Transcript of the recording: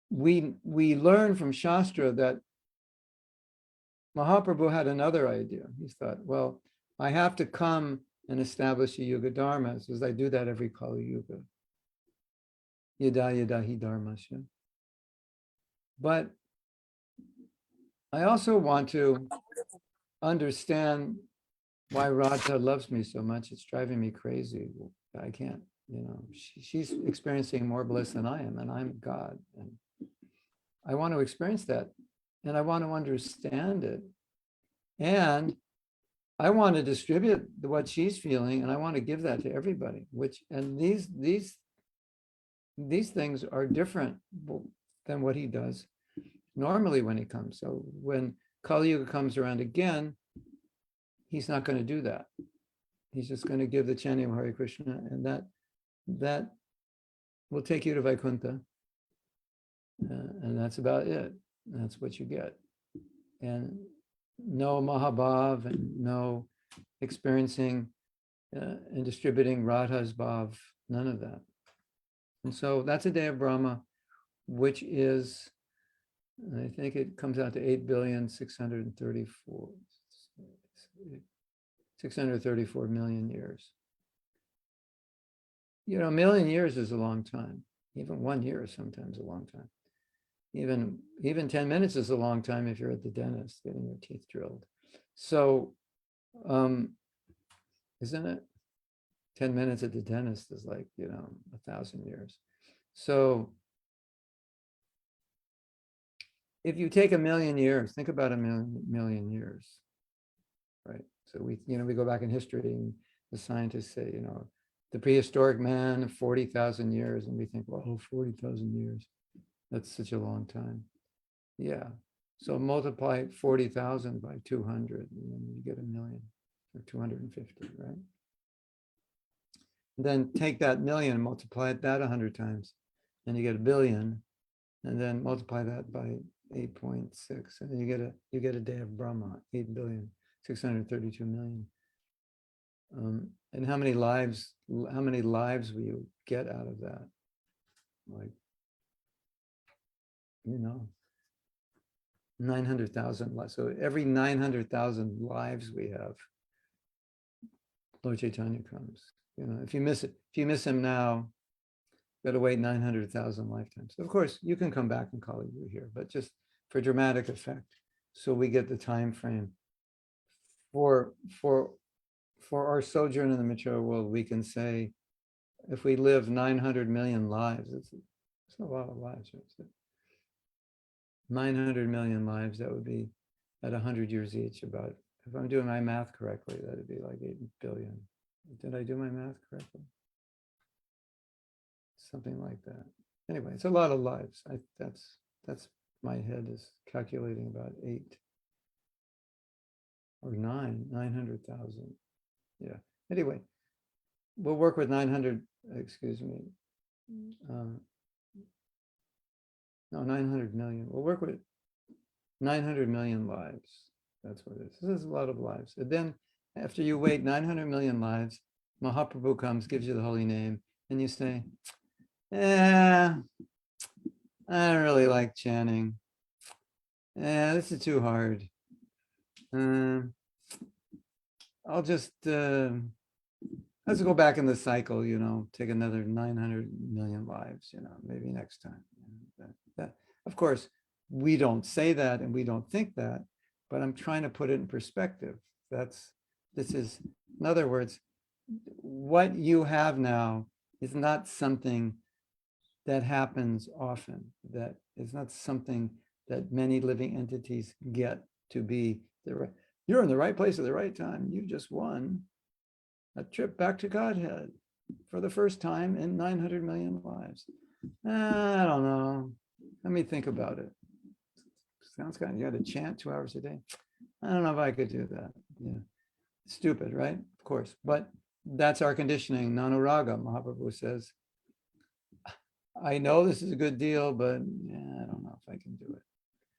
we learn from Shastra that Mahaprabhu had another idea. He thought, well, I have to come and establish a Yuga Dharma, as I do that every Kali Yuga. Yada yada hi dharmasya. But I also want to understand why Radha loves me so much. It's driving me crazy. I can't, she's experiencing more bliss than I am, and I'm God. And I want to experience that, and I want to understand it. And I want to distribute what she's feeling, and I want to give that to everybody. And these things are different than what he does normally when he comes. So when Kali Yuga comes around again, he's not going to do that. He's just going to give the chanting of Hare Krishna, and that will take you to Vaikuntha. And that's about it. That's what you get. And no Mahabhav, and no experiencing and distributing Radha's Bhav, none of that. And so that's a day of Brahma, which is, I think it comes out to 634 million years. A million years is a long time. Even 1 year is sometimes a long time. Even 10 minutes is a long time if you're at the dentist getting your teeth drilled. So, isn't it? 10 minutes at the dentist is like, 1,000 years. So if you take a million years, think about a million years, right? So we go back in history, and the scientists say, the prehistoric man, 40,000 years, and we think, well, 40,000 years, that's such a long time. Yeah. So multiply 40,000 by 200, and then you get a million, or 250, right? Then take that million and multiply that 100 times, and you get a billion, and then multiply that by 8.6, and then you get a day of Brahma, 8,632,000,000. And how many lives will you get out of that? Like, 900,000. So every 900,000 lives we have, Lord Chaitanya comes. If you miss him now, got to wait 900,000 lifetimes. Of course, you can come back and call you here, but just for dramatic effect, so we get the time frame for our sojourn in the material world. We can say, if we live 900 million lives, it's a lot of lives. Right? 900 million lives, that would be at 100 years each. About, if I'm doing my math correctly, that'd be like 8 billion. Did I do my math correctly? Something like that. Anyway, it's a lot of lives. That's my head is calculating about 8 or 900,000. Yeah. Anyway, we'll work with 900. Excuse me. No, 900 million. We'll work with 900 million lives. That's what it is. This is a lot of lives. And then after you wait 900 million lives, Mahaprabhu comes, gives you the holy name, and you say, I don't really like chanting. This is too hard. I'll just, let's go back in the cycle, take another 900 million lives, maybe next time. That, of course, we don't say that and we don't think that, but I'm trying to put it in perspective. This is, in other words, what you have now is not something that happens often. That is not something that many living entities get to be. You're in the right place at the right time. You just won a trip back to Godhead for the first time in 900 million lives. I don't know. Let me think about it. Sounds kind of, you got to chant 2 hours a day. I don't know if I could do that. Yeah. Stupid, right? Of course. But that's our conditioning. Nanuraga, Mahaprabhu says, I know this is a good deal, but I don't know if I can do it.